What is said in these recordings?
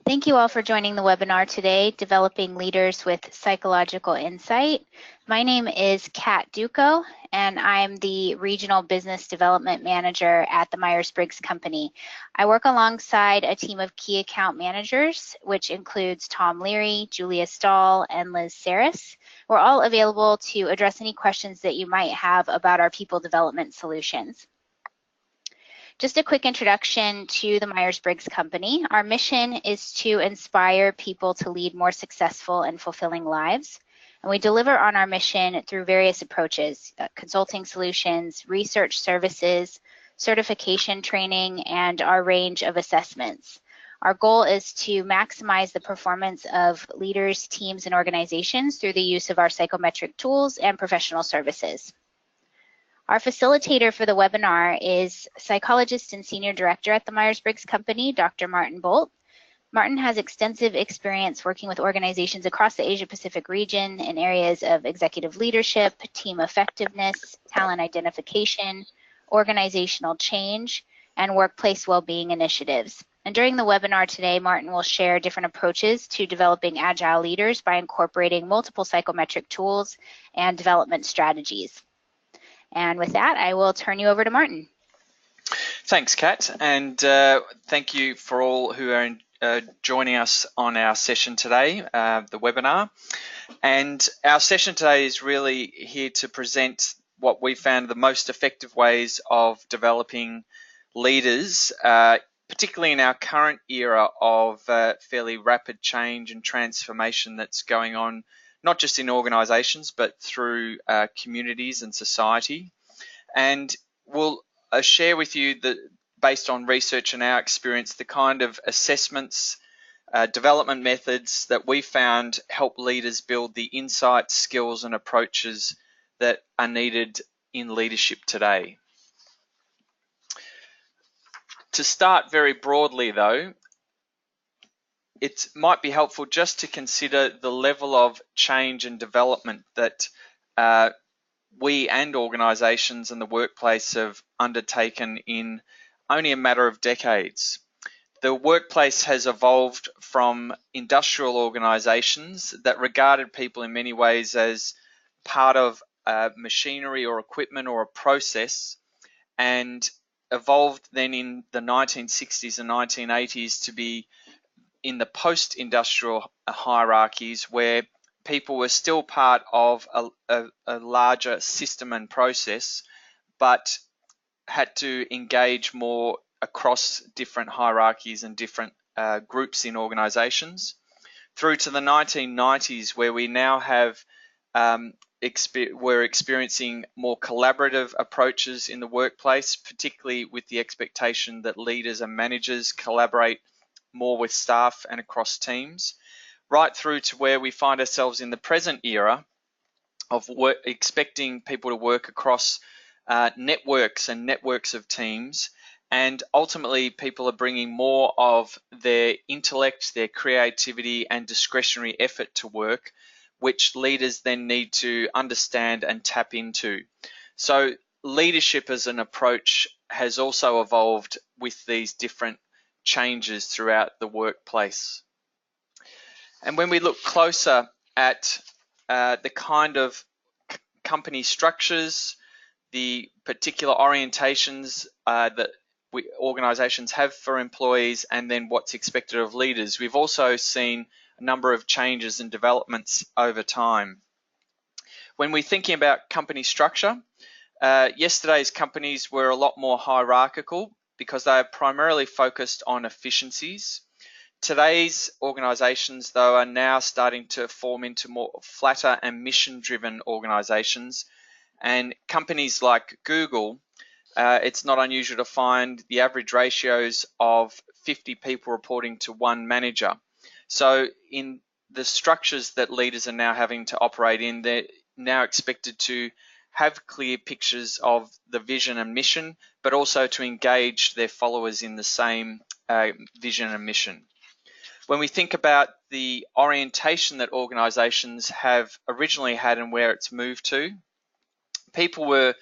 Thank you all for joining the webinar today, Developing Leaders with Psychological Insight. My name is Kat Duco, and I'm the Regional Business Development Manager at the Myers-Briggs Company. I work alongside a team of key account managers, which includes Tom Leary, Julia Stahl, and Liz Saris. We're all available to address any questions that you might have about our people development solutions. Just a quick introduction to the Myers-Briggs Company. Our mission is to inspire people to lead more successful and fulfilling lives. And we deliver on our mission through various approaches, consulting solutions, research services, certification training, and our range of assessments. Our goal is to maximize the performance of leaders, teams, and organizations through the use of our psychometric tools and professional services. Our facilitator for the webinar is psychologist and senior director at the Myers-Briggs Company, Dr. Martin Bolt. Martin has extensive experience working with organizations across the Asia-Pacific region in areas of executive leadership, team effectiveness, talent identification, organizational change, and workplace well-being initiatives. And during the webinar today, Martin will share different approaches to developing agile leaders by incorporating multiple psychometric tools and development strategies. And with that, I will turn you over to Martin. Thanks, Kat, and thank you for all who are joining us on our session today, the webinar. And our session today is really here to present what we found the most effective ways of developing leaders, particularly in our current era of fairly rapid change and transformation that's going on, not just in organizations, but through communities and society. And we'll share with you, based on research and our experience, the kind of assessments, development methods that we found help leaders build the insights, skills, and approaches that are needed in leadership today. To start very broadly, though, it might be helpful just to consider the level of change and development that we and organisations and the workplace have undertaken in only a matter of decades. The workplace has evolved from industrial organisations that regarded people in many ways as part of machinery or equipment or a process, and evolved then in the 1960s and 1980s to be in the post-industrial hierarchies where people were still part of a larger system and process, but had to engage more across different hierarchies and different groups in organizations, through to the 1990s where we now have we're experiencing more collaborative approaches in the workplace, particularly with the expectation that leaders and managers collaborate more with staff and across teams, right through to where we find ourselves in the present era of expecting people to work across networks and networks of teams, and ultimately people are bringing more of their intellect, their creativity and discretionary effort to work, which leaders then need to understand and tap into. So leadership as an approach has also evolved with these different changes throughout the workplace. And when we look closer at the kind of company structures, the particular orientations that organizations have for employees, and then what's expected of leaders, we've also seen a number of changes and developments over time. When we're thinking about company structure, yesterday's companies were a lot more hierarchical because they are primarily focused on efficiencies. Today's organizations, though, are now starting to form into more flatter and mission-driven organizations. And companies like Google, it's not unusual to find the average ratios of 50 people reporting to one manager. So in the structures that leaders are now having to operate in, they're now expected to have clear pictures of the vision and mission, but also to engage their followers in the same vision and mission. When we think about the orientation that organizations have originally had and where it's moved to, people were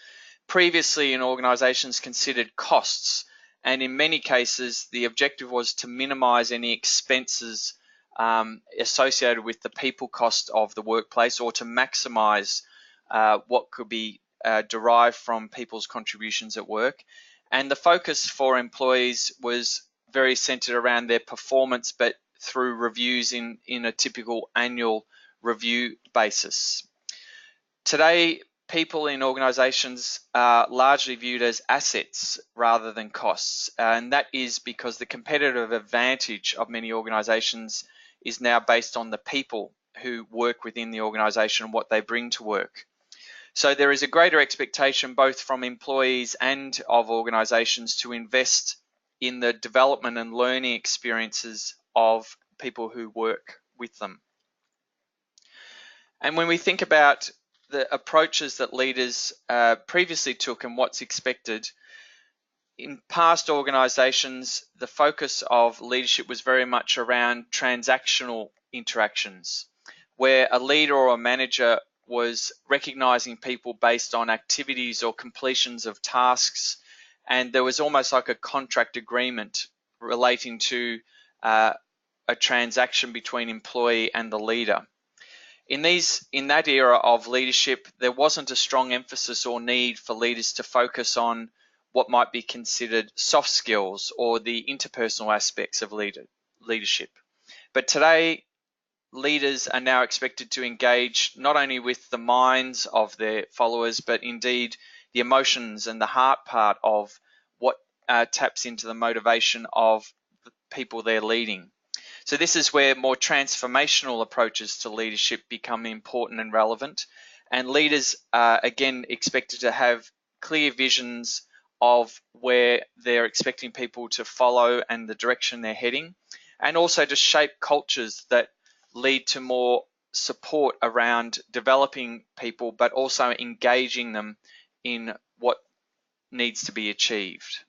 previously in organizations considered costs and in many cases the objective was to minimize any expenses associated with the people cost of the workplace, or to maximize what could be derived from people's contributions at work. And the focus for employees was very centered around their performance, but through reviews in a typical annual review basis. Today, people in organizations are largely viewed as assets rather than costs, and that is because the competitive advantage of many organizations is now based on the people who work within the organization and what they bring to work. So there is a greater expectation both from employees and of organizations to invest in the development and learning experiences of people who work with them. And when we think about the approaches that leaders previously took and what's expected, in past organizations, the focus of leadership was very much around transactional interactions, where a leader or a manager was recognizing people based on activities or completions of tasks, and there was almost like a contract agreement relating to a transaction between employee and the leader. In that era of leadership, there wasn't a strong emphasis or need for leaders to focus on what might be considered soft skills or the interpersonal aspects of leadership. But today, leaders are now expected to engage not only with the minds of their followers, but indeed the emotions and the heart part of what taps into the motivation of the people they're leading. So this is where more transformational approaches to leadership become important and relevant, and leaders are again expected to have clear visions of where they're expecting people to follow and the direction they're heading, and also to shape cultures that lead to more support around developing people, but also engaging them in what needs to be achieved.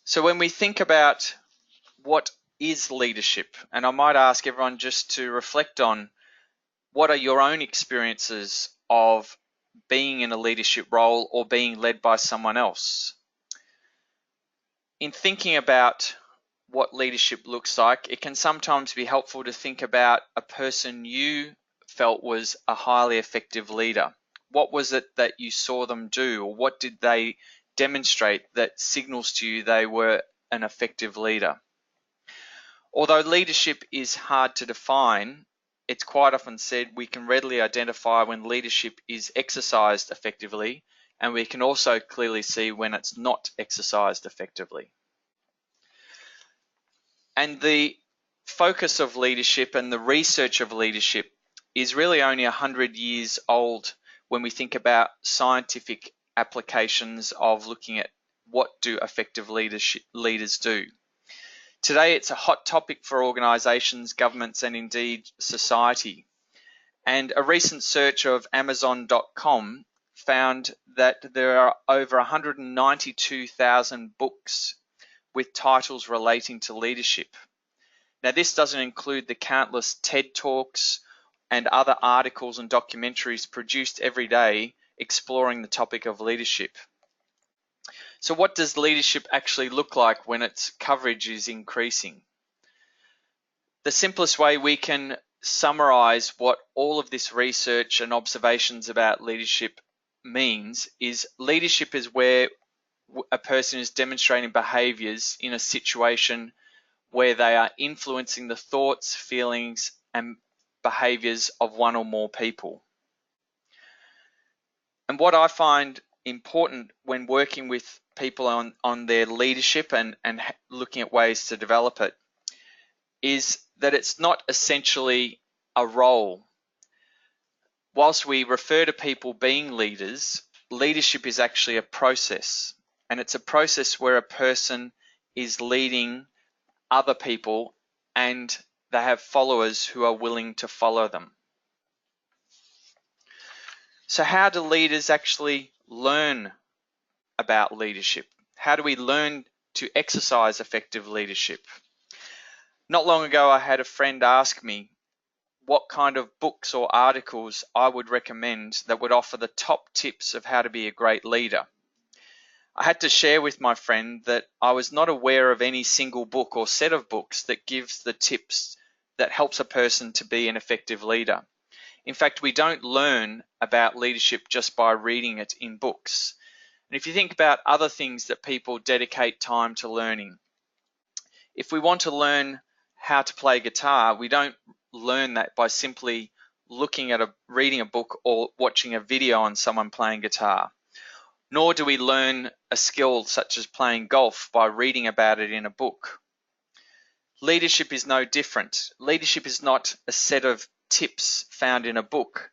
So when we think about what is leadership, and I might ask everyone just to reflect on what are your own experiences of being in a leadership role or being led by someone else. In thinking about what leadership looks like, it can sometimes be helpful to think about a person you felt was a highly effective leader. What was it that you saw them do, or what did they demonstrate that signals to you they were an effective leader? Although leadership is hard to define, it's quite often said we can readily identify when leadership is exercised effectively, and we can also clearly see when it's not exercised effectively. And the focus of leadership and the research of leadership is really only 100 years old when we think about scientific applications of looking at what do effective leaders do. Today, it's a hot topic for organizations, governments, and indeed society. And a recent search of Amazon.com found that there are over 192,000 books with titles relating to leadership. Now, this doesn't include the countless TED Talks and other articles and documentaries produced every day exploring the topic of leadership. So what does leadership actually look like when its coverage is increasing? The simplest way we can summarize what all of this research and observations about leadership means is leadership is where a person is demonstrating behaviors in a situation where they are influencing the thoughts, feelings, and behaviors of one or more people. And what I find important when working with people on their leadership and looking at ways to develop it is that it's not essentially a role. Whilst we refer to people being leaders, leadership is actually a process, and it's a process where a person is leading other people and they have followers who are willing to follow them. So how do leaders actually learn about leadership? How do we learn to exercise effective leadership? Not long ago, I had a friend ask me what kind of books or articles I would recommend that would offer the top tips of how to be a great leader. I had to share with my friend that I was not aware of any single book or set of books that gives the tips that helps a person to be an effective leader. In fact, we don't learn about leadership just by reading it in books. And if you think about other things that people dedicate time to learning, if we want to learn how to play guitar, we don't learn that by simply reading a book or watching a video on someone playing guitar. Nor do we learn a skill such as playing golf by reading about it in a book. Leadership is no different. Leadership is not a set of tips found in a book.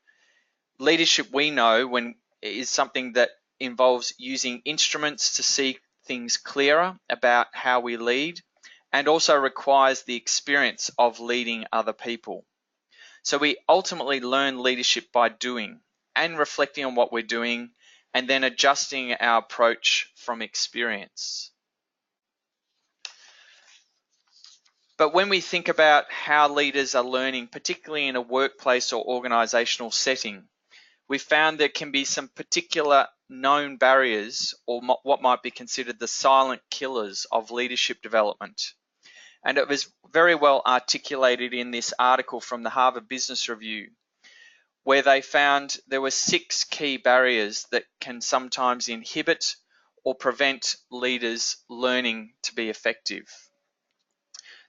Leadership, we know, is something that involves using instruments to see things clearer about how we lead, and also requires the experience of leading other people. So we ultimately learn leadership by doing and reflecting on what we're doing, and then adjusting our approach from experience. But when we think about how leaders are learning, particularly in a workplace or organizational setting, we found there can be some particular known barriers, or what might be considered the silent killers of leadership development. And it was very well articulated in this article from the Harvard Business Review, where they found there were 6 key barriers that can sometimes inhibit or prevent leaders learning to be effective.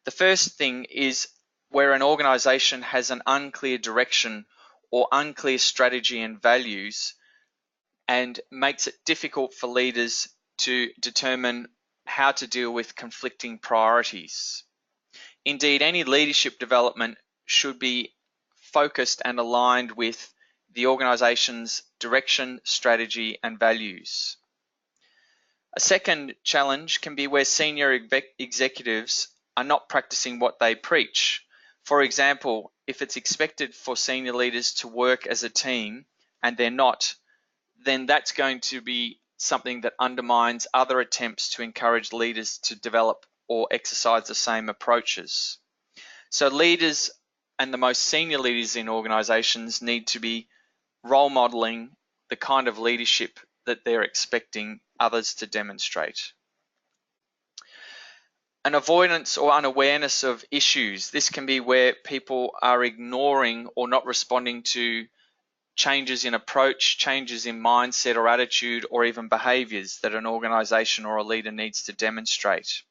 The first thing is where an organization has an unclear direction or unclear strategy and values, and makes it difficult for leaders to determine how to deal with conflicting priorities. Indeed, any leadership development should be focused and aligned with the organization's direction, strategy, and values. A second challenge can be where senior executives are not practicing what they preach. For example, if it's expected for senior leaders to work as a team and they're not, then that's going to be something that undermines other attempts to encourage leaders to develop or exercise the same approaches. So leaders, and the most senior leaders in organizations, need to be role modeling the kind of leadership that they're expecting others to demonstrate. An avoidance or unawareness of issues. This can be where people are ignoring or not responding to changes in approach, changes in mindset or attitude, or even behaviors that an organization or a leader needs to demonstrate.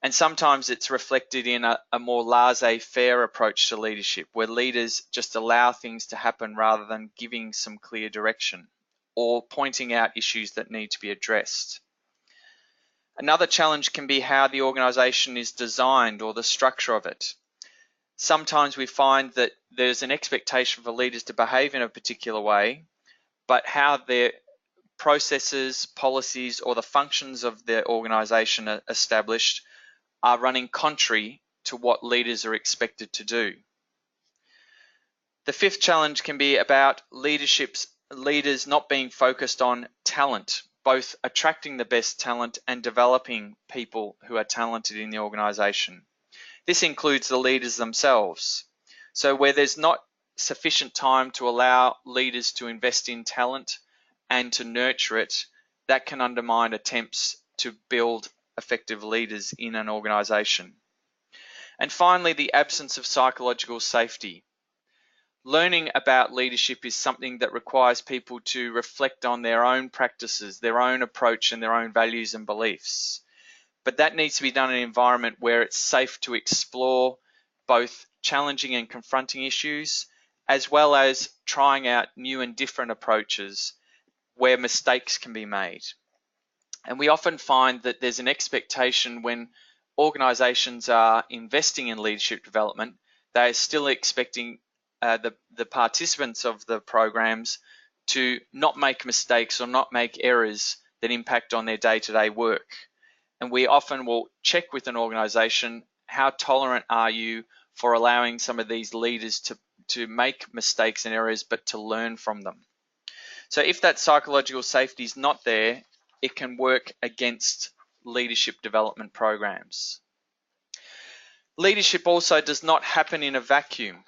And sometimes it's reflected in a more laissez-faire approach to leadership, where leaders just allow things to happen rather than giving some clear direction or pointing out issues that need to be addressed. Another challenge can be how the organization is designed or the structure of it. Sometimes we find that there's an expectation for leaders to behave in a particular way, but how their processes, policies, or the functions of their organization are established are running contrary to what leaders are expected to do. The fifth challenge can be about leaders not being focused on talent, both attracting the best talent and developing people who are talented in the organization. This includes the leaders themselves. So where there's not sufficient time to allow leaders to invest in talent and to nurture it, that can undermine attempts to build effective leaders in an organization. And finally, the absence of psychological safety. Learning about leadership is something that requires people to reflect on their own practices, their own approach, and their own values and beliefs. But that needs to be done in an environment where it's safe to explore both challenging and confronting issues, as well as trying out new and different approaches where mistakes can be made. And we often find that there's an expectation when organizations are investing in leadership development, they are still expecting the participants of the programs to not make mistakes or not make errors that impact on their day-to-day work. And we often will check with an organization, how tolerant are you for allowing some of these leaders to make mistakes and errors, but to learn from them. So if that psychological safety is not there, it can work against leadership development programs. Leadership also does not happen in a vacuum.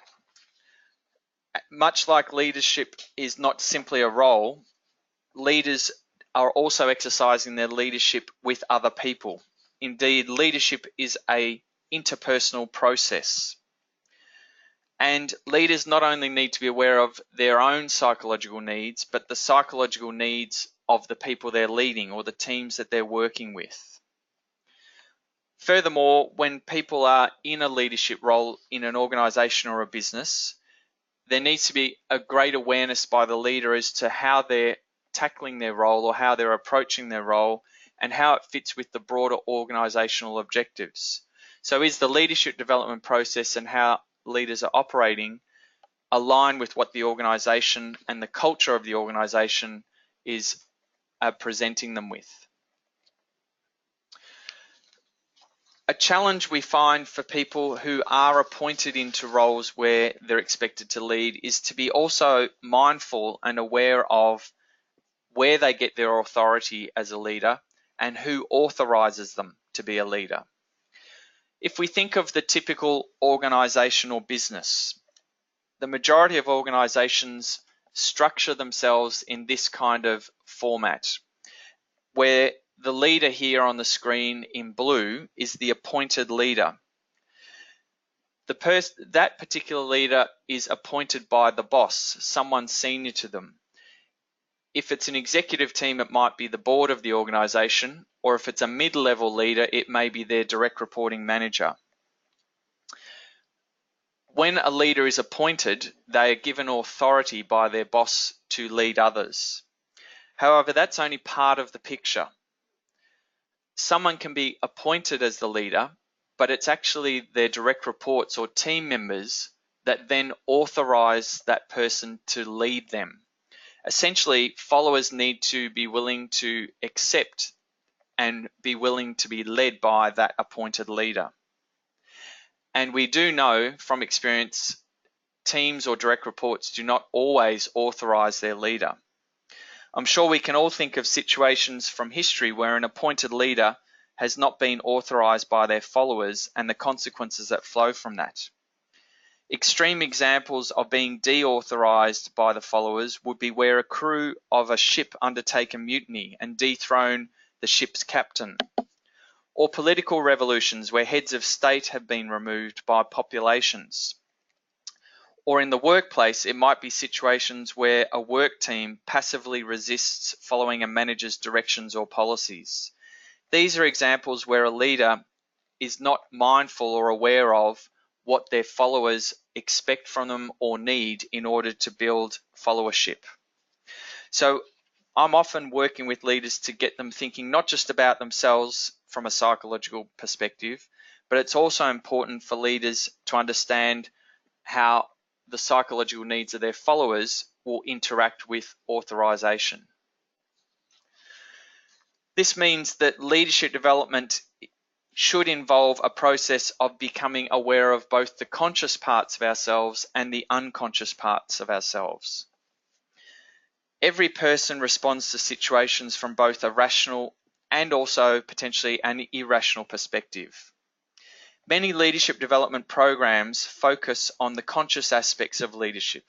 Much like leadership is not simply a role, leaders are also exercising their leadership with other people. Indeed, leadership is an interpersonal process. And leaders not only need to be aware of their own psychological needs, but the psychological needs of the people they're leading or the teams that they're working with. Furthermore, when people are in a leadership role in an organization or a business, there needs to be a great awareness by the leader as to how they're tackling their role or how they're approaching their role and how it fits with the broader organizational objectives. So is the leadership development process and how leaders are operating align with what the organization and the culture of the organization is presenting them with? A challenge we find for people who are appointed into roles where they're expected to lead is to be also mindful and aware of where they get their authority as a leader and who authorizes them to be a leader. If we think of the typical organization or business, the majority of organizations structure themselves in this kind of format, where the leader here on the screen in blue is the appointed leader. That particular leader is appointed by the boss, someone senior to them. If it's an executive team, it might be the board of the organization, or if it's a mid-level leader, it may be their direct reporting manager. When a leader is appointed, they are given authority by their boss to lead others. However, that's only part of the picture. Someone can be appointed as the leader, but it's actually their direct reports or team members that then authorize that person to lead them. Essentially, followers need to be willing to accept and be willing to be led by that appointed leader. And we do know from experience, teams or direct reports do not always authorize their leader. I'm sure we can all think of situations from history where an appointed leader has not been authorized by their followers and the consequences that flow from that. Extreme examples of being deauthorized by the followers would be where a crew of a ship undertake a mutiny and dethrone the ship's captain, or political revolutions where heads of state have been removed by populations. Or in the workplace, it might be situations where a work team passively resists following a manager's directions or policies. These are examples where a leader is not mindful or aware of what their followers expect from them or need in order to build followership. So I'm often working with leaders to get them thinking not just about themselves from a psychological perspective, but it's also important for leaders to understand how the psychological needs of their followers will interact with authorization. This means that leadership development should involve a process of becoming aware of both the conscious parts of ourselves and the unconscious parts of ourselves. Every person responds to situations from both a rational and also potentially an irrational perspective. Many leadership development programs focus on the conscious aspects of leadership,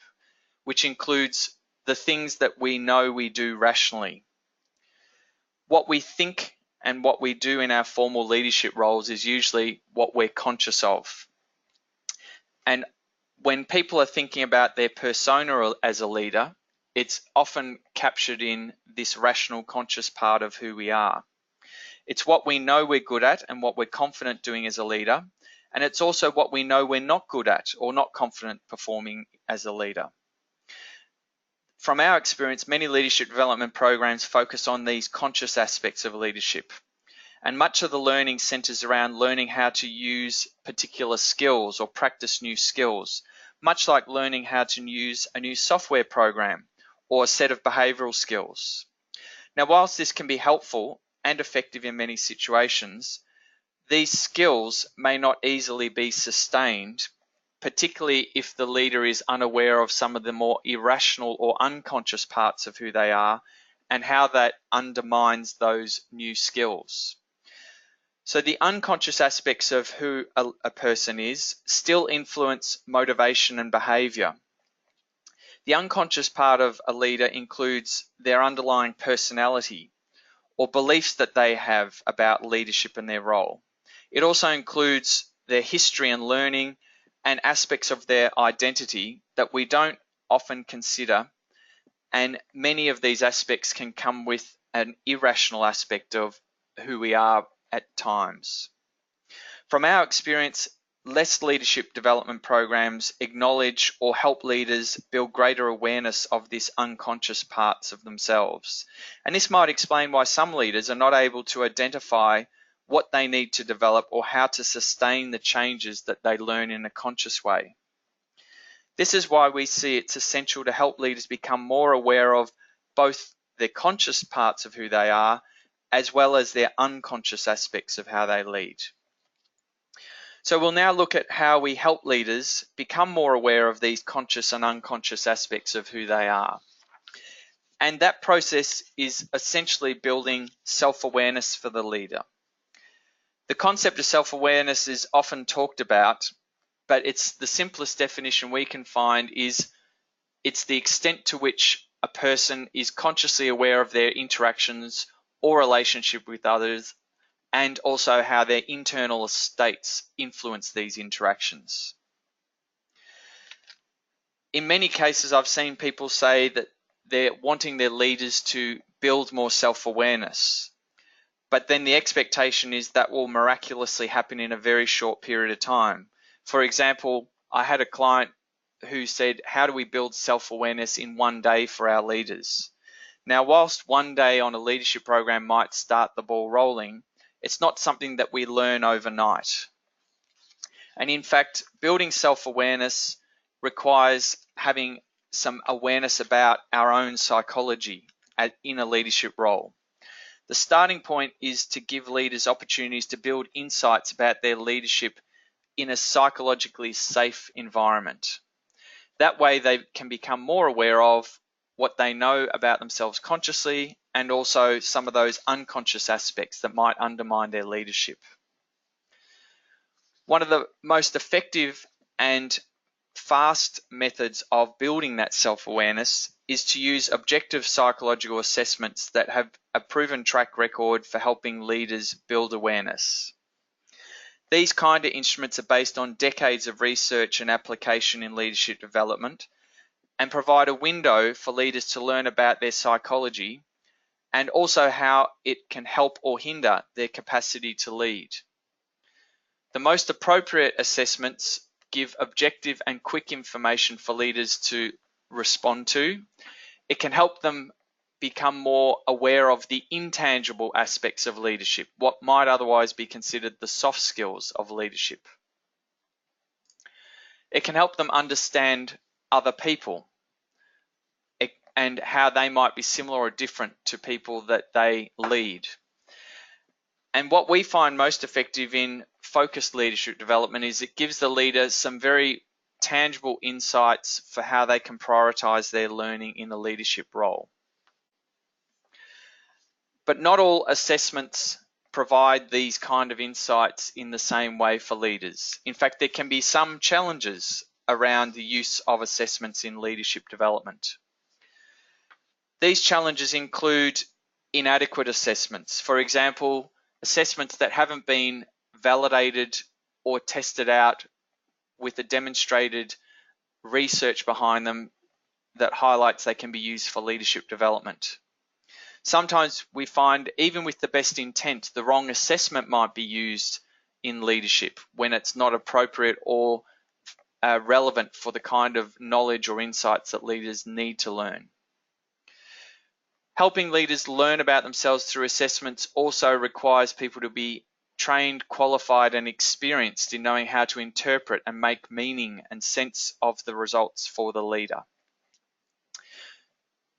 which includes the things that we know we do rationally. What we think and what we do in our formal leadership roles is usually what we're conscious of. And when people are thinking about their persona as a leader, it's often captured in this rational conscious part of who we are. It's what we know we're good at and what we're confident doing as a leader. And it's also what we know we're not good at or not confident performing as a leader. From our experience, many leadership development programs focus on these conscious aspects of leadership. And much of the learning centers around learning how to use particular skills or practice new skills, much like learning how to use a new software program or a set of behavioral skills. Now, whilst this can be helpful and effective in many situations, these skills may not easily be sustained, particularly if the leader is unaware of some of the more irrational or unconscious parts of who they are and how that undermines those new skills. So the unconscious aspects of who a person is still influence motivation and behavior. The unconscious part of a leader includes their underlying personality, or beliefs that they have about leadership and their role. It also includes their history and learning and aspects of their identity that we don't often consider, and many of these aspects can come with an irrational aspect of who we are at times. From our experience, less leadership development programs acknowledge or help leaders build greater awareness of this unconscious parts of themselves. And this might explain why some leaders are not able to identify what they need to develop or how to sustain the changes that they learn in a conscious way. This is why we see it's essential to help leaders become more aware of both their conscious parts of who they are, as well as their unconscious aspects of how they lead. So we'll now look at how we help leaders become more aware of these conscious and unconscious aspects of who they are. And that process is essentially building self-awareness for the leader. The concept of self-awareness is often talked about, but it's the simplest definition we can find is it's the extent to which a person is consciously aware of their interactions or relationship with others, and also how their internal states influence these interactions. In many cases, I've seen people say that they're wanting their leaders to build more self-awareness, but then the expectation is that will miraculously happen in a very short period of time. For example, I had a client who said, how do we build self-awareness in one day for our leaders? Now, whilst one day on a leadership program might start the ball rolling, it's not something that we learn overnight. And in fact, building self-awareness requires having some awareness about our own psychology in a leadership role. The starting point is to give leaders opportunities to build insights about their leadership in a psychologically safe environment. That way they can become more aware of what they know about themselves consciously and also some of those unconscious aspects that might undermine their leadership. One of the most effective and fast methods of building that self-awareness is to use objective psychological assessments that have a proven track record for helping leaders build awareness. These kind of instruments are based on decades of research and application in leadership development and provide a window for leaders to learn about their psychology and also how it can help or hinder their capacity to lead. The most appropriate assessments give objective and quick information for leaders to respond to. It can help them become more aware of the intangible aspects of leadership, what might otherwise be considered the soft skills of leadership. It can help them understand other people and how they might be similar or different to people that they lead. And what we find most effective in focused leadership development is it gives the leader some very tangible insights for how they can prioritize their learning in a leadership role. But not all assessments provide these kind of insights in the same way for leaders. In fact, there can be some challenges around the use of assessments in leadership development. These challenges include inadequate assessments. For example, assessments that haven't been validated or tested out with a demonstrated research behind them that highlights they can be used for leadership development. Sometimes we find, even with the best intent, the wrong assessment might be used in leadership when it's not appropriate or relevant for the kind of knowledge or insights that leaders need to learn. Helping leaders learn about themselves through assessments also requires people to be trained, qualified, and experienced in knowing how to interpret and make meaning and sense of the results for the leader.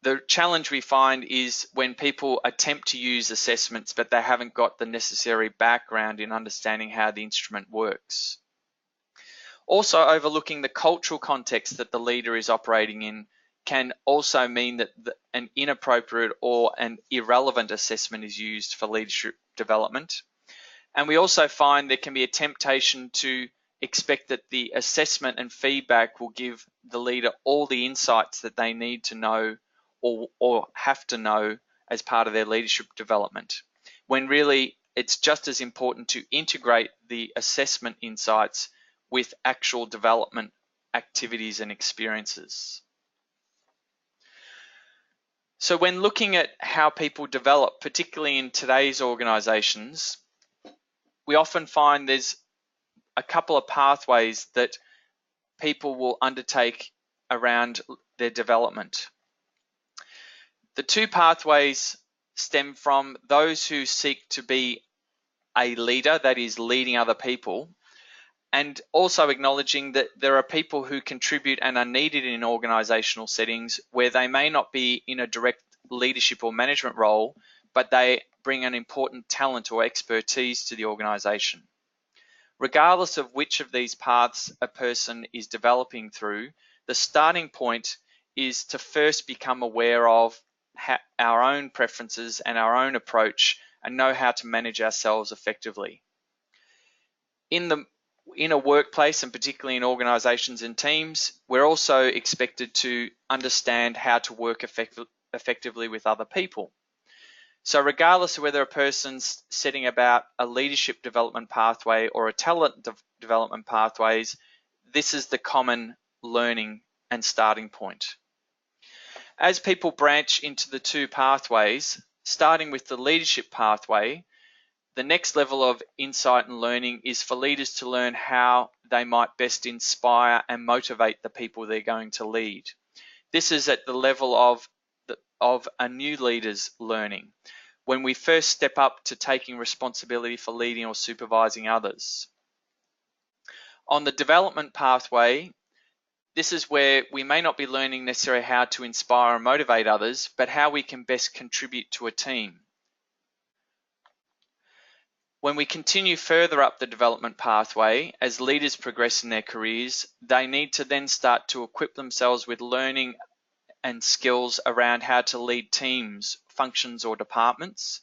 The challenge we find is when people attempt to use assessments, but they haven't got the necessary background in understanding how the instrument works. Also, overlooking the cultural context that the leader is operating in can also mean that an inappropriate or an irrelevant assessment is used for leadership development. And we also find there can be a temptation to expect that the assessment and feedback will give the leader all the insights that they need to know or have to know as part of their leadership development, when really it's just as important to integrate the assessment insights with actual development activities and experiences. So when looking at how people develop, particularly in today's organizations, we often find there's a couple of pathways that people will undertake around their development. The two pathways stem from those who seek to be a leader, that is leading other people, and also acknowledging that there are people who contribute and are needed in organizational settings where they may not be in a direct leadership or management role, but they bring an important talent or expertise to the organization. Regardless of which of these paths a person is developing through, the starting point is to first become aware of our own preferences and our own approach and know how to manage ourselves effectively. In a workplace, and particularly in organizations and teams, we're also expected to understand how to work effectively with other people. So regardless of whether a person's setting about a leadership development pathway or a talent development pathways, this is the common learning and starting point. As people branch into the two pathways, starting with the leadership pathway, the next level of insight and learning is for leaders to learn how they might best inspire and motivate the people they're going to lead. This is at the level of a new leader's learning, when we first step up to taking responsibility for leading or supervising others. On the development pathway, this is where we may not be learning necessarily how to inspire and motivate others, but how we can best contribute to a team. When we continue further up the development pathway, as leaders progress in their careers, they need to then start to equip themselves with learning and skills around how to lead teams, functions, or departments,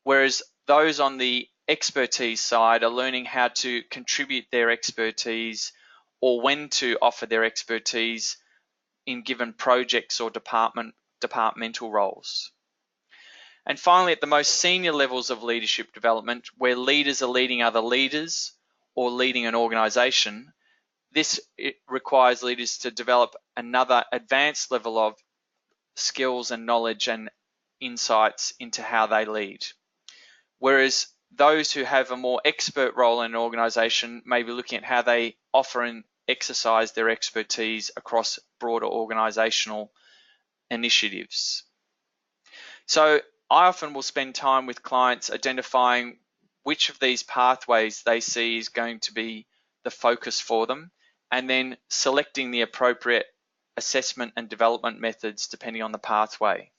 whereas those on the expertise side are learning how to contribute their expertise or when to offer their expertise in given projects or departmental roles. And finally, at the most senior levels of leadership development, where leaders are leading other leaders or leading an organization, this requires leaders to develop another advanced level of skills and knowledge and insights into how they lead. Whereas those who have a more expert role in an organization may be looking at how they offer and exercise their expertise across broader organizational initiatives. So I often will spend time with clients identifying which of these pathways they see is going to be the focus for them, and then selecting the appropriate assessment and development methods depending on the pathway.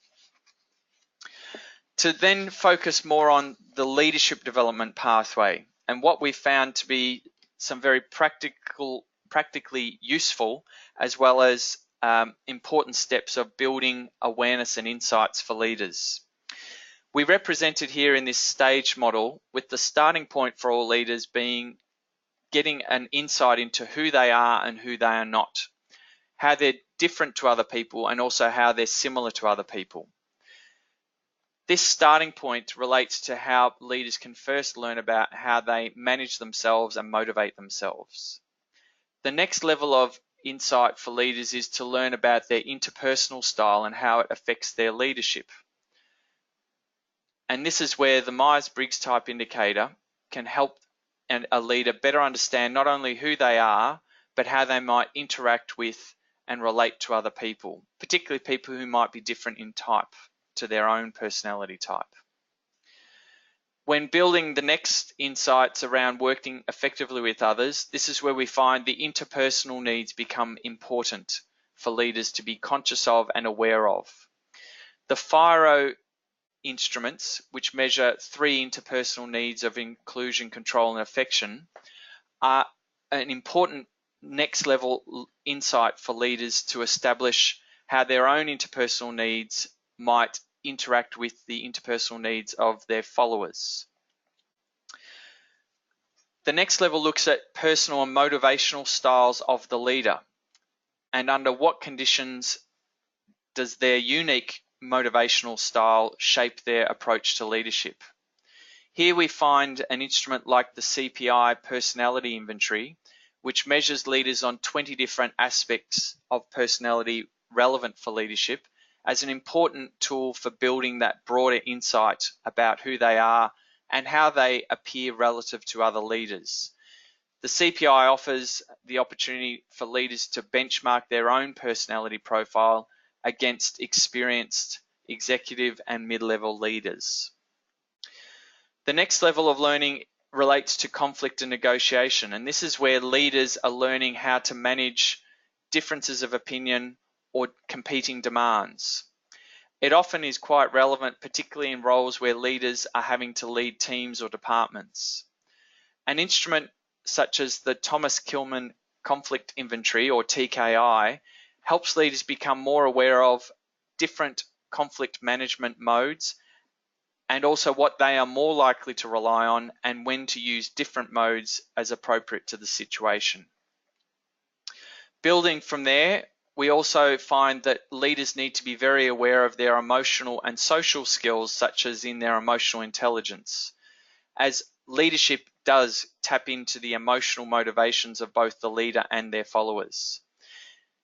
To then focus more on the leadership development pathway and what we found to be some very practically useful as well as important steps of building awareness and insights for leaders. We represented here in this stage model with the starting point for all leaders being getting an insight into who they are and who they are not, how they're different to other people and also how they're similar to other people. This starting point relates to how leaders can first learn about how they manage themselves and motivate themselves. The next level of insight for leaders is to learn about their interpersonal style and how it affects their leadership. And this is where the Myers-Briggs type indicator can help a leader better understand not only who they are, but how they might interact with and relate to other people, particularly people who might be different in type to their own personality type. When building the next insights around working effectively with others, this is where we find the interpersonal needs become important for leaders to be conscious of and aware of. The FIRO instruments, which measure 3 interpersonal needs of inclusion, control, and affection, are an important next level insight for leaders to establish how their own interpersonal needs might interact with the interpersonal needs of their followers. The next level looks at personal and motivational styles of the leader and under what conditions does their unique motivational style shape their approach to leadership. Here we find an instrument like the CPI personality inventory, which measures leaders on 20 different aspects of personality relevant for leadership, as an important tool for building that broader insight about who they are and how they appear relative to other leaders. The CPI offers the opportunity for leaders to benchmark their own personality profile against experienced executive and mid-level leaders. The next level of learning relates to conflict and negotiation, and this is where leaders are learning how to manage differences of opinion or competing demands. It often is quite relevant, particularly in roles where leaders are having to lead teams or departments. An instrument such as the Thomas Kilmann Conflict Inventory, or TKI, helps leaders become more aware of different conflict management modes and also what they are more likely to rely on and when to use different modes as appropriate to the situation. Building from there, we also find that leaders need to be very aware of their emotional and social skills, such as in their emotional intelligence, as leadership does tap into the emotional motivations of both the leader and their followers.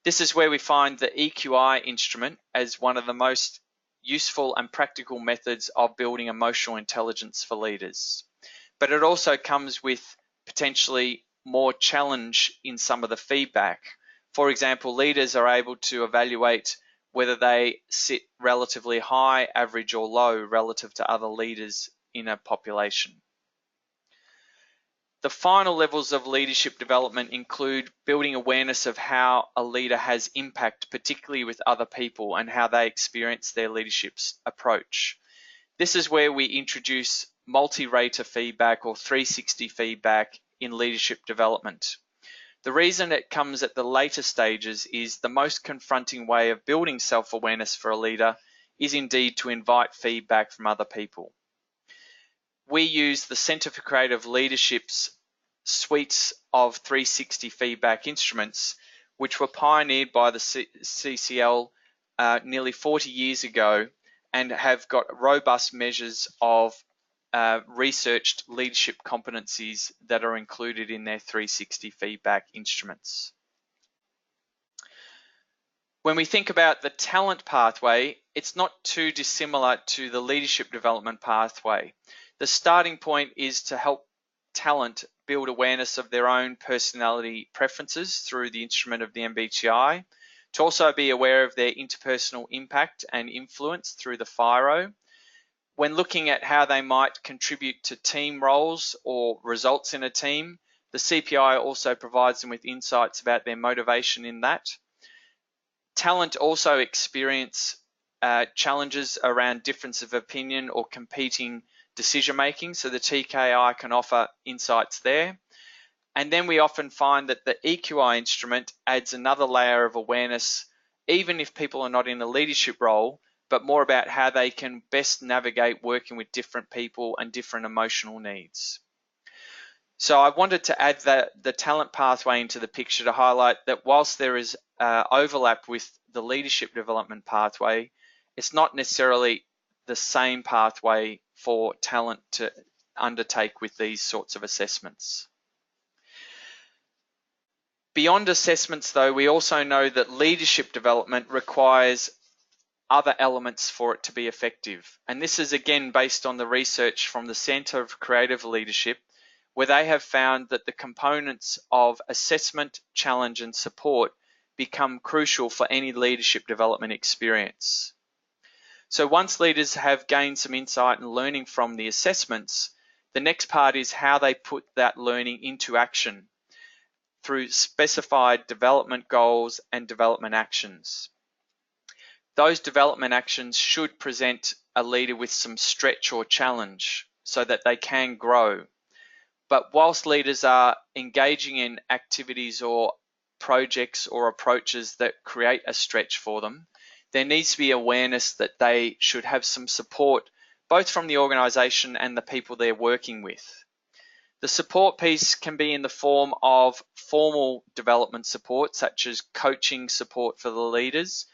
This is where we find the EQI instrument as one of the most useful and practical methods of building emotional intelligence for leaders. But it also comes with potentially more challenge in some of the feedback. For example, leaders are able to evaluate whether they sit relatively high, average, or low relative to other leaders in a population. The final levels of leadership development include building awareness of how a leader has impact, particularly with other people, and how they experience their leadership approach. This is where we introduce multi-rater feedback or 360 feedback in leadership development. The reason it comes at the later stages is the most confronting way of building self-awareness for a leader is indeed to invite feedback from other people. We use the Centre for Creative Leadership's suites of 360 feedback instruments, which were pioneered by the CCL nearly 40 years ago and have got robust measures of researched leadership competencies that are included in their 360 feedback instruments. When we think about the talent pathway, it's not too dissimilar to the leadership development pathway. The starting point is to help talent build awareness of their own personality preferences through the instrument of the MBTI, to also be aware of their interpersonal impact and influence through the FIRO. When looking at how they might contribute to team roles or results in a team, the CPI also provides them with insights about their motivation in that. Talent also experience challenges around difference of opinion or competing decision making, so the TKI can offer insights there. And then we often find that the EQI instrument adds another layer of awareness, even if people are not in a leadership role, but more about how they can best navigate working with different people and different emotional needs. So I wanted to add the talent pathway into the picture to highlight that whilst there is overlap with the leadership development pathway, it's not necessarily the same pathway for talent to undertake with these sorts of assessments. Beyond assessments, though, we also know that leadership development requires other elements for it to be effective. And this is again based on the research from the Centre for Creative Leadership, where they have found that the components of assessment, challenge, and support become crucial for any leadership development experience. So once leaders have gained some insight and learning from the assessments, the next part is how they put that learning into action through specified development goals and development actions. Those development actions should present a leader with some stretch or challenge so that they can grow. But whilst leaders are engaging in activities or projects or approaches that create a stretch for them, there needs to be awareness that they should have some support both from the organisation and the people they're working with. The support piece can be in the form of formal development support, such as coaching support for the leaders,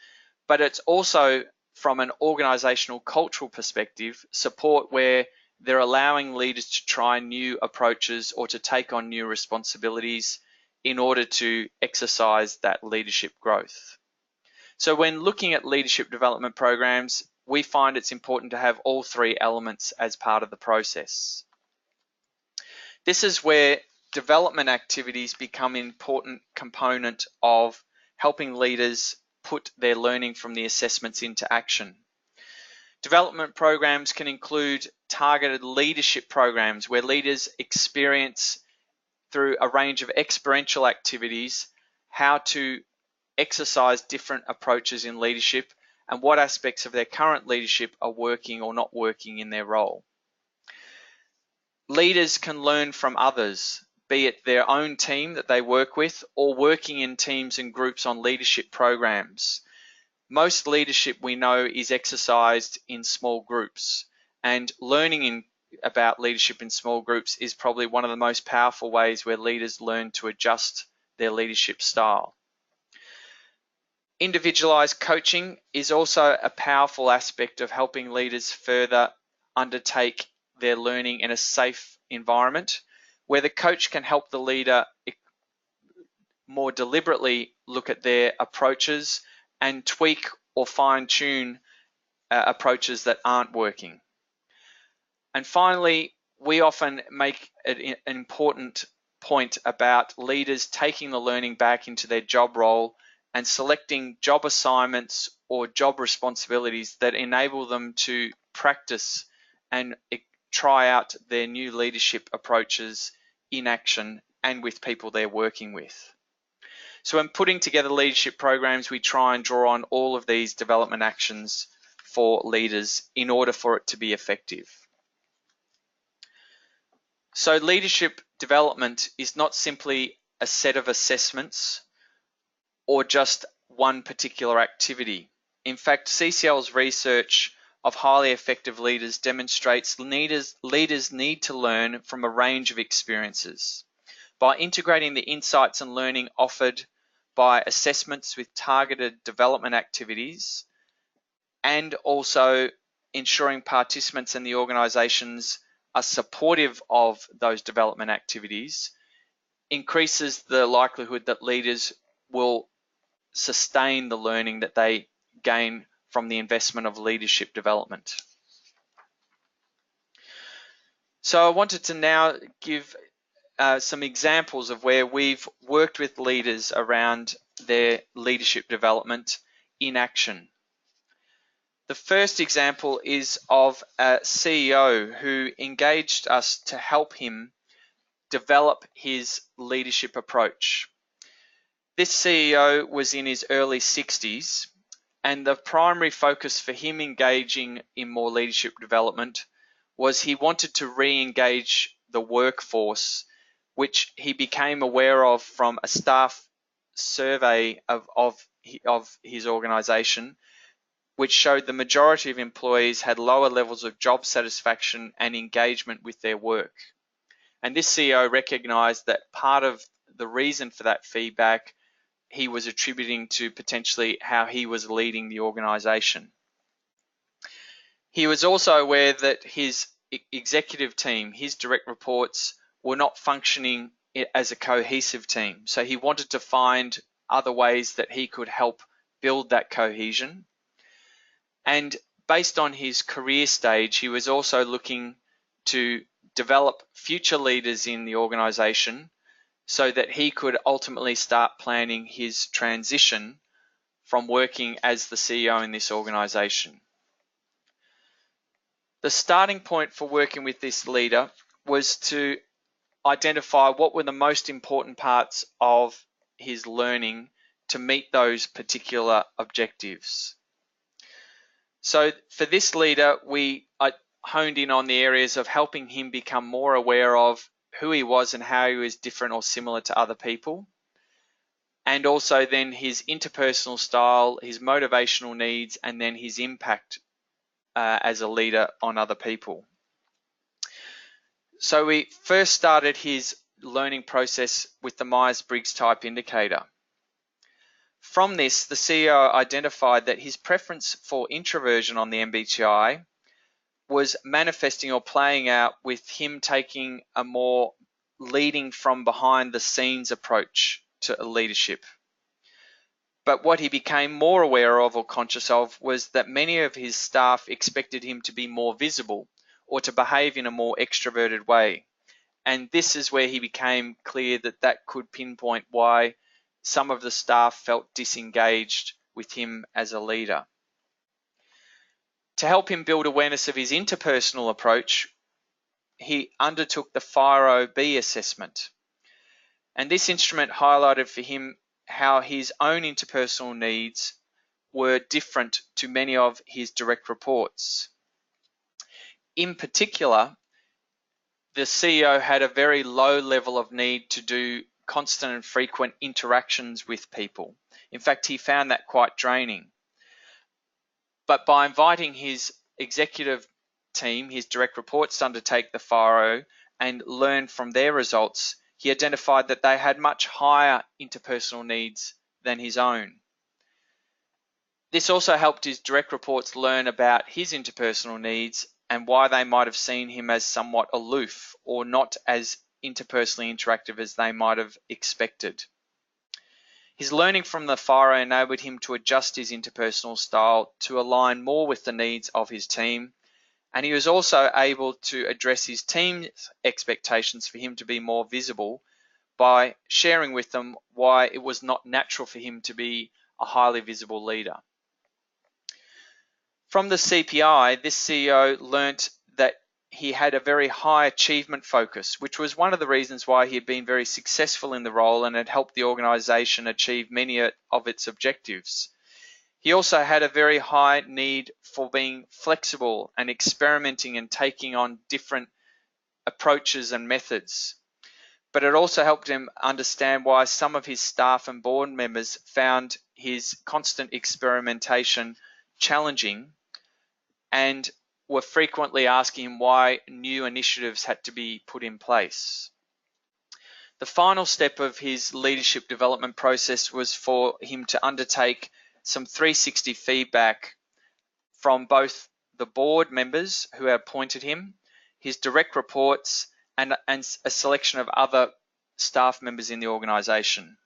but it's also from an organizational cultural perspective, support where they're allowing leaders to try new approaches or to take on new responsibilities in order to exercise that leadership growth. So when looking at leadership development programs, we find it's important to have all three elements as part of the process. This is where development activities become an important component of helping leaders put their learning from the assessments into action. Development programs can include targeted leadership programs where leaders experience through a range of experiential activities how to exercise different approaches in leadership and what aspects of their current leadership are working or not working in their role. Leaders can learn from others, be it their own team that they work with or working in teams and groups on leadership programs. Most leadership we know is exercised in small groups, and learning about leadership in small groups is probably one of the most powerful ways where leaders learn to adjust their leadership style. Individualized coaching is also a powerful aspect of helping leaders further undertake their learning in a safe environment, where the coach can help the leader more deliberately look at their approaches and tweak or fine-tune approaches that aren't working. And finally, we often make an important point about leaders taking the learning back into their job role and selecting job assignments or job responsibilities that enable them to practice and try out their new leadership approaches in action and with people they're working with. So when putting together leadership programs, we try and draw on all of these development actions for leaders in order for it to be effective. So leadership development is not simply a set of assessments or just one particular activity. In fact, CCL's research of highly effective leaders demonstrates leaders need to learn from a range of experiences. By integrating the insights and learning offered by assessments with targeted development activities, and also ensuring participants in the organizations are supportive of those development activities, increases the likelihood that leaders will sustain the learning that they gain from the investment of leadership development. So I wanted to now give some examples of where we've worked with leaders around their leadership development in action. The first example is of a CEO who engaged us to help him develop his leadership approach. This CEO was in his early 60s, and the primary focus for him engaging in more leadership development was he wanted to re-engage the workforce, which he became aware of from a staff survey of his organization, which showed the majority of employees had lower levels of job satisfaction and engagement with their work. And this CEO recognized that part of the reason for that feedback he was attributing to potentially how he was leading the organization. He was also aware that his executive team, his direct reports, were not functioning as a cohesive team. So he wanted to find other ways that he could help build that cohesion. And based on his career stage, he was also looking to develop future leaders in the organization so that he could ultimately start planning his transition from working as the CEO in this organization. The starting point for working with this leader was to identify what were the most important parts of his learning to meet those particular objectives. So for this leader, we honed in on the areas of helping him become more aware of who he was and how he was different or similar to other people, and also then his interpersonal style, his motivational needs, and then his impact as a leader on other people. So we first started his learning process with the Myers-Briggs type indicator. From this, the CEO identified that his preference for introversion on the MBTI was manifesting or playing out with him taking a more leading from behind the scenes approach to leadership. But what he became more aware of or conscious of was that many of his staff expected him to be more visible or to behave in a more extroverted way. And this is where he became clear that that could pinpoint why some of the staff felt disengaged with him as a leader. To help him build awareness of his interpersonal approach, he undertook the FIRO-B assessment. And this instrument highlighted for him how his own interpersonal needs were different to many of his direct reports. In particular, the CEO had a very low level of need to do constant and frequent interactions with people. In fact, he found that quite draining. But by inviting his executive team, his direct reports, to undertake the FIRO and learn from their results, he identified that they had much higher interpersonal needs than his own. This also helped his direct reports learn about his interpersonal needs and why they might have seen him as somewhat aloof or not as interpersonally interactive as they might have expected. His learning from the FIRO enabled him to adjust his interpersonal style to align more with the needs of his team, and he was also able to address his team's expectations for him to be more visible by sharing with them why it was not natural for him to be a highly visible leader. From the CPI, this CEO learnt that he had a very high achievement focus, which was one of the reasons why he had been very successful in the role and had helped the organisation achieve many of its objectives. He also had a very high need for being flexible and experimenting and taking on different approaches and methods. But it also helped him understand why some of his staff and board members found his constant experimentation challenging and were frequently asking him why new initiatives had to be put in place. The final step of his leadership development process was for him to undertake some 360 feedback from both the board members who had appointed him, his direct reports, and a selection of other staff members in the organisation.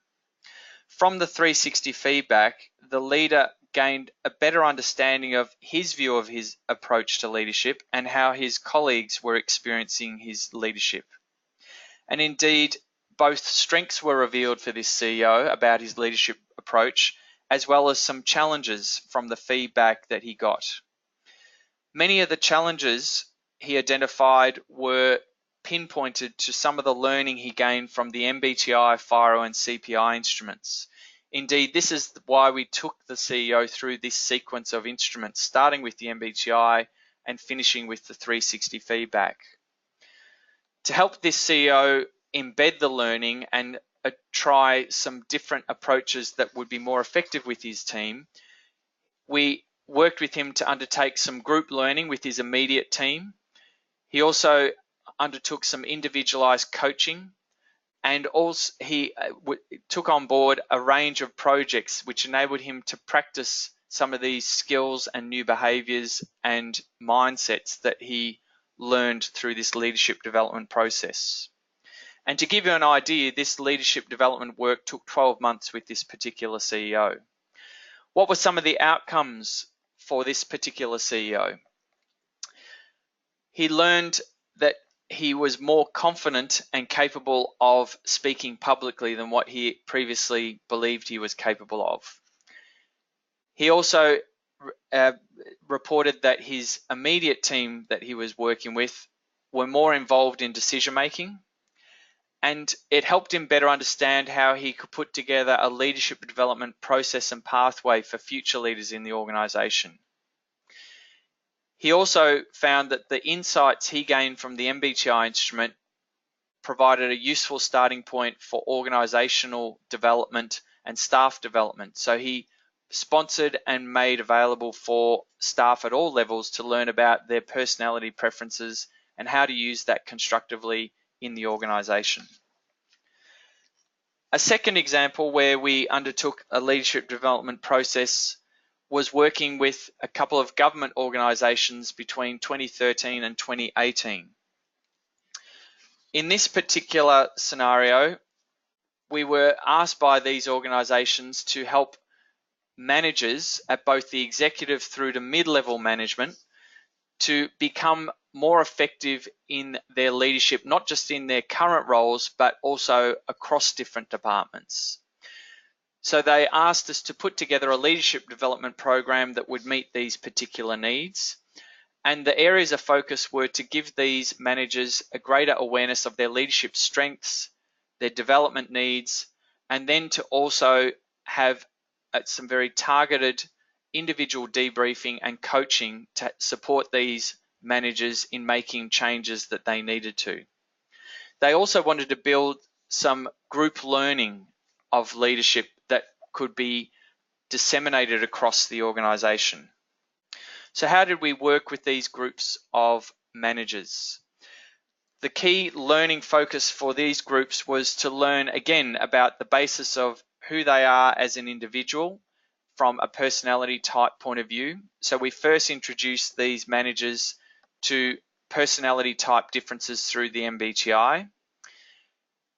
From the 360 feedback, the leader gained a better understanding of his view of his approach to leadership and how his colleagues were experiencing his leadership. And indeed, both strengths were revealed for this CEO about his leadership approach, as well as some challenges from the feedback that he got. Many of the challenges he identified were pinpointed to some of the learning he gained from the MBTI, FIRO, and CPI instruments. Indeed, this is why we took the CEO through this sequence of instruments, starting with the MBTI and finishing with the 360 feedback. To help this CEO embed the learning and try some different approaches that would be more effective with his team, we worked with him to undertake some group learning with his immediate team. He also undertook some individualized coaching, and also he took on board a range of projects which enabled him to practice some of these skills and new behaviors and mindsets that he learned through this leadership development process. And to give you an idea, this leadership development work took 12 months with this particular CEO. What were some of the outcomes for this particular CEO? He learned that he was more confident and capable of speaking publicly than what he previously believed he was capable of. He also reported that his immediate team that he was working with were more involved in decision making, and it helped him better understand how he could put together a leadership development process and pathway for future leaders in the organization. He also found that the insights he gained from the MBTI instrument provided a useful starting point for organizational development and staff development. So he sponsored and made available for staff at all levels to learn about their personality preferences and how to use that constructively in the organization. A second example where we undertook a leadership development process was working with a couple of government organisations between 2013 and 2018. In this particular scenario, we were asked by these organisations to help managers at both the executive through to mid-level management to become more effective in their leadership, not just in their current roles, but also across different departments. So they asked us to put together a leadership development program that would meet these particular needs. And the areas of focus were to give these managers a greater awareness of their leadership strengths, their development needs, and then to also have some very targeted individual debriefing and coaching to support these managers in making changes that they needed to. They also wanted to build some group learning of leadership that could be disseminated across the organisation. So how did we work with these groups of managers? The key learning focus for these groups was to learn again about the basis of who they are as an individual from a personality type point of view. So we first introduced these managers to personality type differences through the MBTI.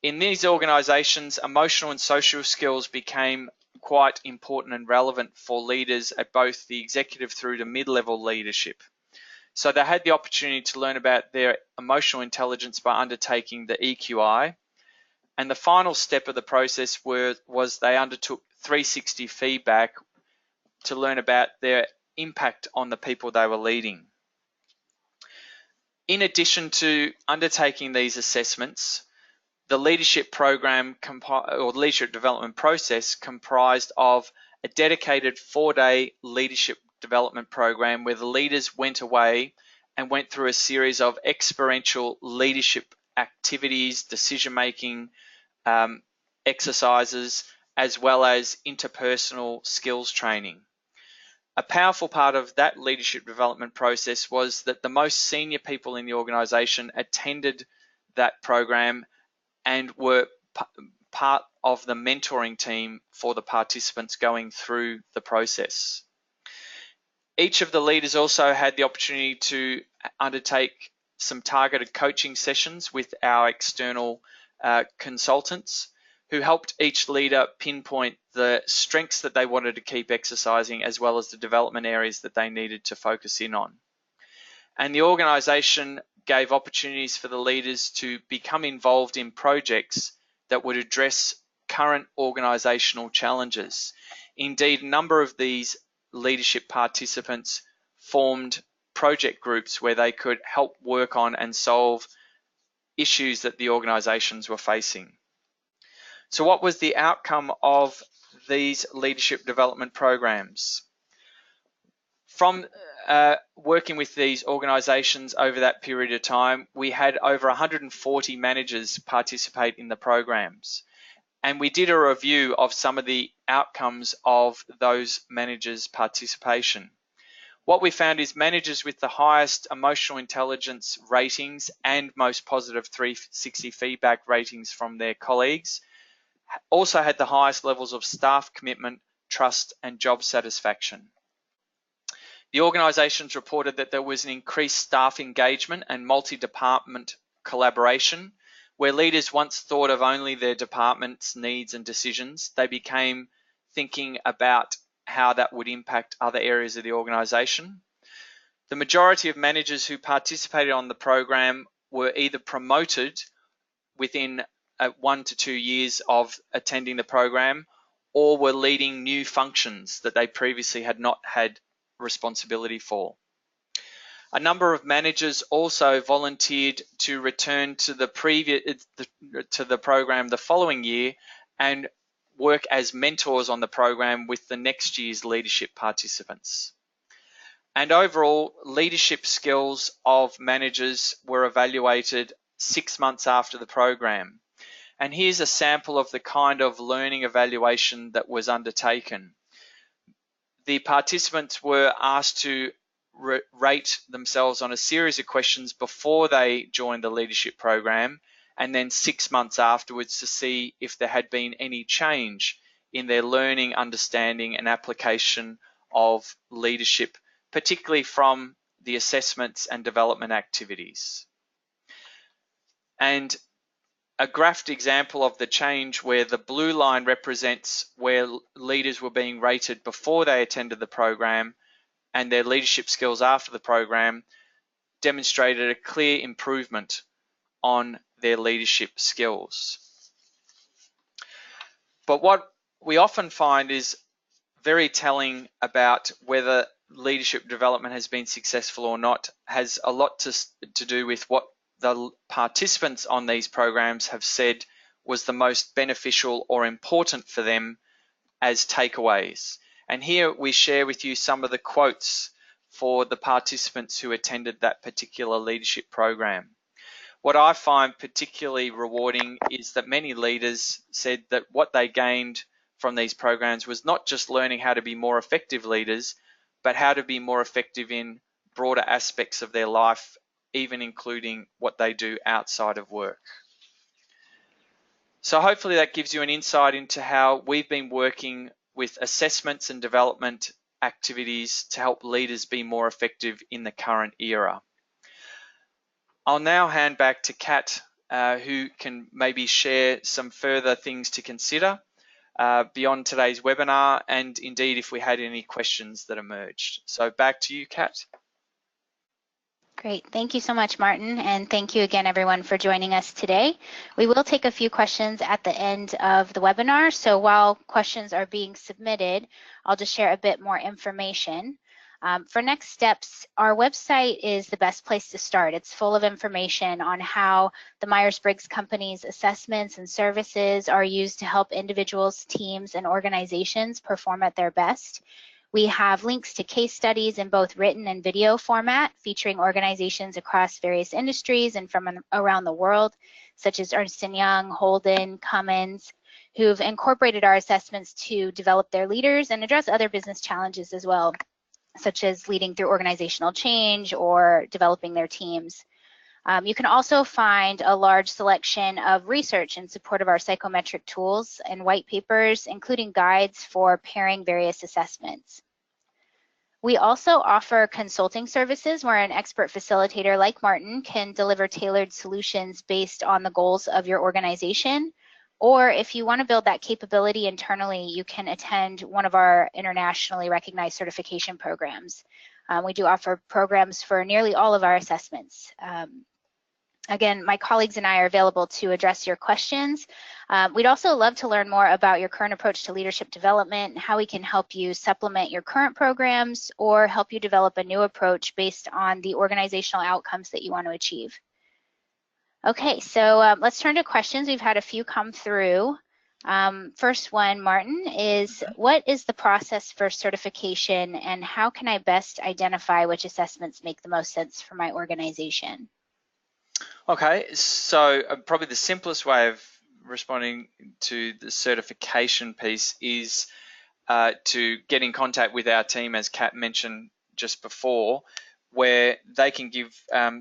In these organisations, emotional and social skills became quite important and relevant for leaders at both the executive through to mid-level leadership. So they had the opportunity to learn about their emotional intelligence by undertaking the EQI. And the final step of the process was they undertook 360 feedback to learn about their impact on the people they were leading. In addition to undertaking these assessments, the leadership program or leadership development process comprised of a dedicated 4-day leadership development program where the leaders went away and went through a series of experiential leadership activities, decision-making exercises, as well as interpersonal skills training. A powerful part of that leadership development process was that the most senior people in the organisation attended that program and were part of the mentoring team for the participants going through the process. Each of the leaders also had the opportunity to undertake some targeted coaching sessions with our external consultants who helped each leader pinpoint the strengths that they wanted to keep exercising as well as the development areas that they needed to focus in on. And the organisation gave opportunities for the leaders to become involved in projects that would address current organisational challenges. Indeed, a number of these leadership participants formed project groups where they could help work on and solve issues that the organisations were facing. So what was the outcome of these leadership development programs? From working with these organisations over that period of time, we had over 140 managers participate in the programs. And we did a review of some of the outcomes of those managers' participation. What we found is managers with the highest emotional intelligence ratings and most positive 360 feedback ratings from their colleagues also had the highest levels of staff commitment, trust, and job satisfaction. The organisations reported that there was an increased staff engagement and multi-department collaboration, where leaders once thought of only their department's needs and decisions. They became thinking about how that would impact other areas of the organisation. The majority of managers who participated on the program were either promoted within 1 to 2 years of attending the program or were leading new functions that they previously had not had responsibility for. A number of managers also volunteered to return to the program the following year and work as mentors on the program with the next year's leadership participants. And overall, leadership skills of managers were evaluated 6 months after the program. And here's a sample of the kind of learning evaluation that was undertaken. The participants were asked to rate themselves on a series of questions before they joined the leadership program, and then 6 months afterwards to see if there had been any change in their learning, understanding, and application of leadership, particularly from the assessments and development activities. And a graphed example of the change where the blue line represents where leaders were being rated before they attended the program and their leadership skills after the program demonstrated a clear improvement on their leadership skills. But what we often find is very telling about whether leadership development has been successful or not has a lot to do with what the participants on these programs have said was the most beneficial or important for them as takeaways. And here we share with you some of the quotes for the participants who attended that particular leadership program. What I find particularly rewarding is that many leaders said that what they gained from these programs was not just learning how to be more effective leaders, but how to be more effective in broader aspects of their life, even including what they do outside of work. So hopefully that gives you an insight into how we've been working with assessments and development activities to help leaders be more effective in the current era. I'll now hand back to Kat, who can maybe share some further things to consider beyond today's webinar, and indeed if we had any questions that emerged. So back to you, Kat. Great. Thank you so much, Martin. And thank you again, everyone, for joining us today. We will take a few questions at the end of the webinar. So while questions are being submitted, I'll just share a bit more information. For next steps, our website is the best place to start. It's full of information on how the Myers-Briggs company's assessments and services are used to help individuals, teams, and organizations perform at their best. We have links to case studies in both written and video format featuring organizations across various industries and from around the world, such as Ernst & Young, Holden, Cummins, who've incorporated our assessments to develop their leaders and address other business challenges as well, such as leading through organizational change or developing their teams. You can also find a large selection of research in support of our psychometric tools and white papers, including guides for pairing various assessments. We also offer consulting services where an expert facilitator like Martin can deliver tailored solutions based on the goals of your organization. Or if you want to build that capability internally, you can attend one of our internationally recognized certification programs. We do offer programs for nearly all of our assessments. Again, my colleagues and I are available to address your questions. We'd also love to learn more about your current approach to leadership development and how we can help you supplement your current programs or help you develop a new approach based on the organizational outcomes that you want to achieve. Okay, so let's turn to questions. We've had a few come through. First one, Martin, is what is the process for certification and how can I best identify which assessments make the most sense for my organization? Okay, so probably the simplest way of responding to the certification piece is to get in contact with our team, as Kat mentioned just before, where they can give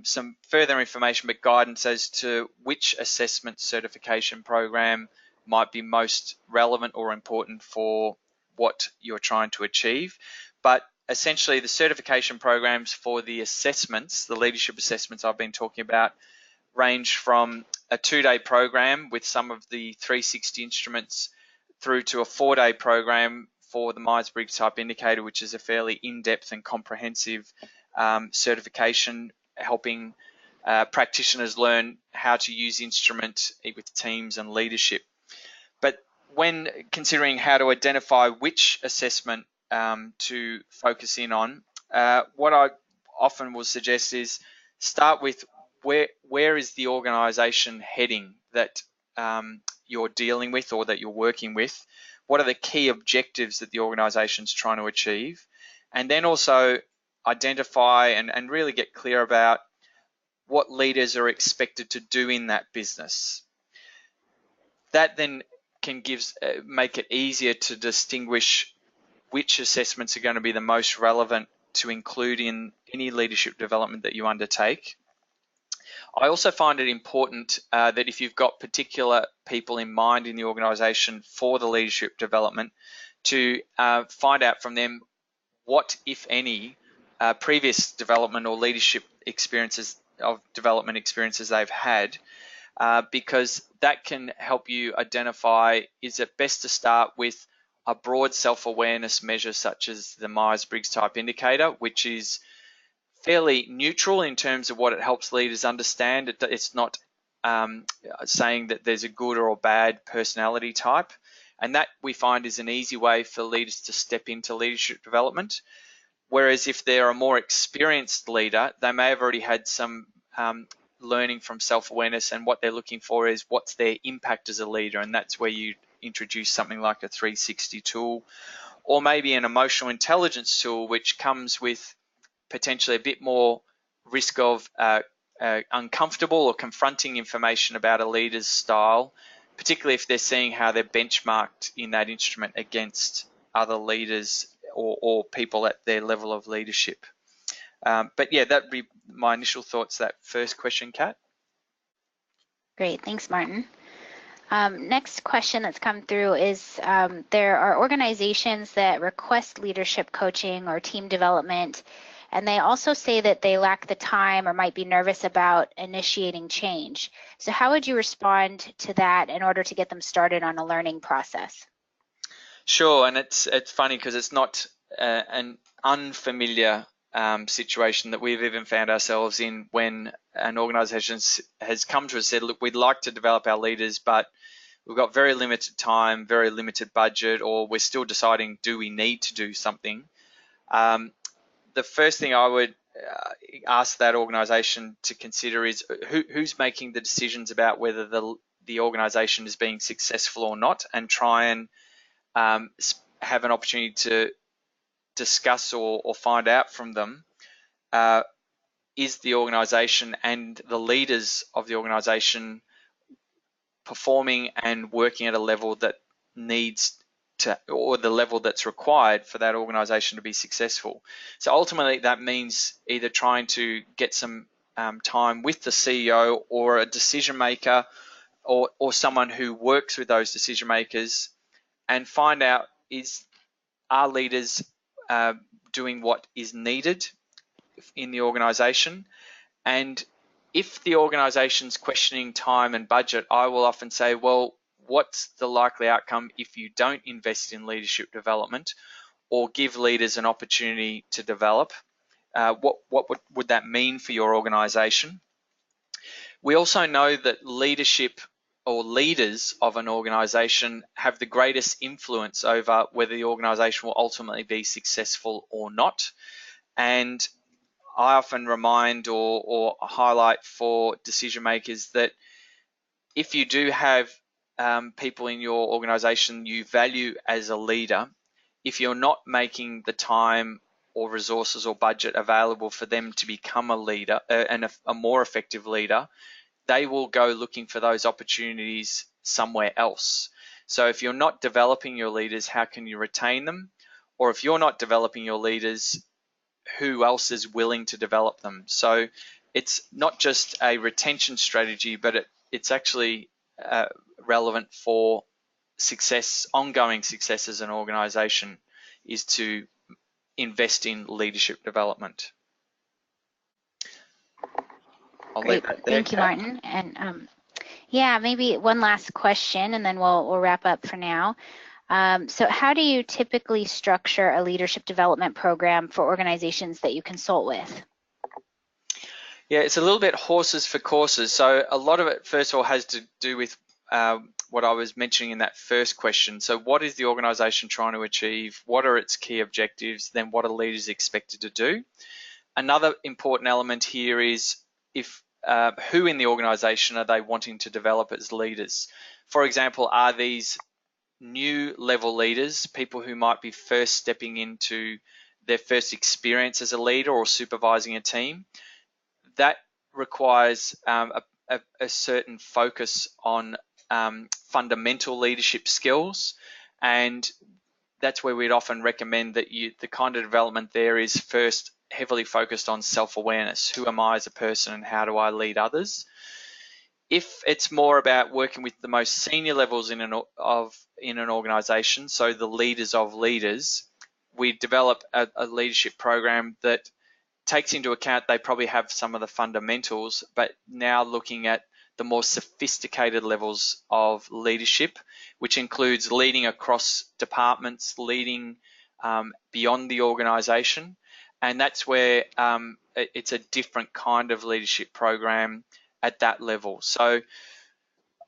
some further information but guidance as to which assessment certification program might be most relevant or important for what you're trying to achieve. But essentially the certification programs for the assessments, the leadership assessments I've been talking about, range from a 2-day program with some of the 360 instruments through to a 4-day program for the Myers-Briggs type indicator, which is a fairly in-depth and comprehensive certification, helping practitioners learn how to use instrument with teams and leadership. But when considering how to identify which assessment to focus in on, what I often will suggest is start with where is the organization heading that you're dealing with or that you're working with? What are the key objectives that the organization's trying to achieve? And then also identify and really get clear about what leaders are expected to do in that business. That then can make it easier to distinguish which assessments are going to be the most relevant to include in any leadership development that you undertake. I also find it important that if you've got particular people in mind in the organisation for the leadership development, to find out from them what, if any, previous development or leadership experiences of development experiences they've had, because that can help you identify, is it best to start with a broad self-awareness measure such as the Myers-Briggs type indicator, which is fairly neutral in terms of what it helps leaders understand. It's not saying that there's a good or a bad personality type. And that we find is an easy way for leaders to step into leadership development. Whereas if they're a more experienced leader, they may have already had some learning from self-awareness, and what they're looking for is what's their impact as a leader. And that's where you introduce something like a 360 tool, or maybe an emotional intelligence tool, which comes with potentially a bit more risk of uncomfortable or confronting information about a leader's style, particularly if they're seeing how they're benchmarked in that instrument against other leaders or people at their level of leadership. But yeah, that'd be my initial thoughts, that first question, Kat. Great, thanks, Martin. Next question that's come through is there are organizations that request leadership coaching or team development, and they also say that they lack the time or might be nervous about initiating change. So how would you respond to that in order to get them started on a learning process? Sure, and it's funny because it's not an unfamiliar situation that we've even found ourselves in when an organisation has come to us and said, look, we'd like to develop our leaders, but we've got very limited time, very limited budget, or we're still deciding, do we need to do something? The first thing I would ask that organisation to consider is who's making the decisions about whether the organisation is being successful or not, and try and have an opportunity to discuss or find out from them, is the organisation and the leaders of the organisation performing and working at a level that needs to, or the level that's required for that organisation to be successful. So ultimately that means either trying to get some time with the CEO or a decision maker or someone who works with those decision makers and find out, are leaders doing what is needed in the organisation? And if the organisation's questioning time and budget, I will often say, well, what's the likely outcome if you don't invest in leadership development or give leaders an opportunity to develop? What would that mean for your organisation? We also know that leadership or leaders of an organisation have the greatest influence over whether the organisation will ultimately be successful or not. And I often remind or highlight for decision makers that if you do have people in your organisation you value as a leader, if you're not making the time or resources or budget available for them to become a leader and a more effective leader, they will go looking for those opportunities somewhere else. So if you're not developing your leaders, how can you retain them? Or if you're not developing your leaders, who else is willing to develop them? So it's not just a retention strategy, but it's actually relevant for success, ongoing success as an organization, is to invest in leadership development. I'll leave that there. Thank you, Martin. And yeah, maybe one last question and then we'll wrap up for now. So how do you typically structure a leadership development program for organizations that you consult with? Yeah, it's a little bit horses for courses. So a lot of it, first of all, has to do with what I was mentioning in that first question. So what is the organization trying to achieve? What are its key objectives? Then what are leaders expected to do? Another important element here is who in the organization are they wanting to develop as leaders? For example, are these new level leaders, people who might be first stepping into their first experience as a leader or supervising a team? That requires a certain focus on fundamental leadership skills, and that's where we'd often recommend that the kind of development there is first heavily focused on self-awareness. Who am I as a person and how do I lead others? If it's more about working with the most senior levels in an organization, so the leaders of leaders, we develop a leadership program that takes into account they probably have some of the fundamentals, but now looking at the more sophisticated levels of leadership, which includes leading across departments, leading beyond the organization. And that's where it's a different kind of leadership program at that level. So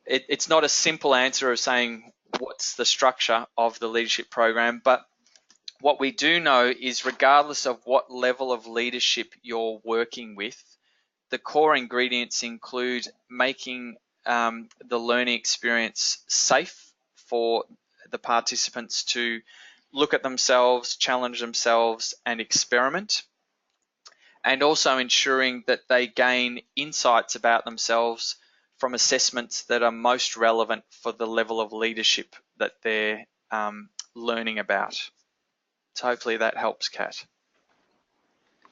it's not a simple answer of saying what's the structure of the leadership program, but what we do know is regardless of what level of leadership you're working with, the core ingredients include making the learning experience safe for the participants to look at themselves, challenge themselves, and experiment, and also ensuring that they gain insights about themselves from assessments that are most relevant for the level of leadership that they're learning about. So hopefully that helps, Kat.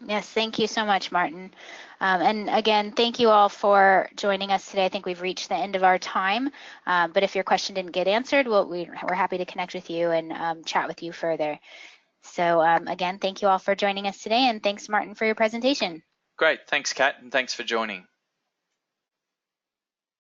Yes, thank you so much, Martin. And again, thank you all for joining us today. I think we've reached the end of our time, but if your question didn't get answered, we're happy to connect with you and chat with you further. So again, thank you all for joining us today, and thanks, Martin, for your presentation. Great, thanks, Kat, and thanks for joining.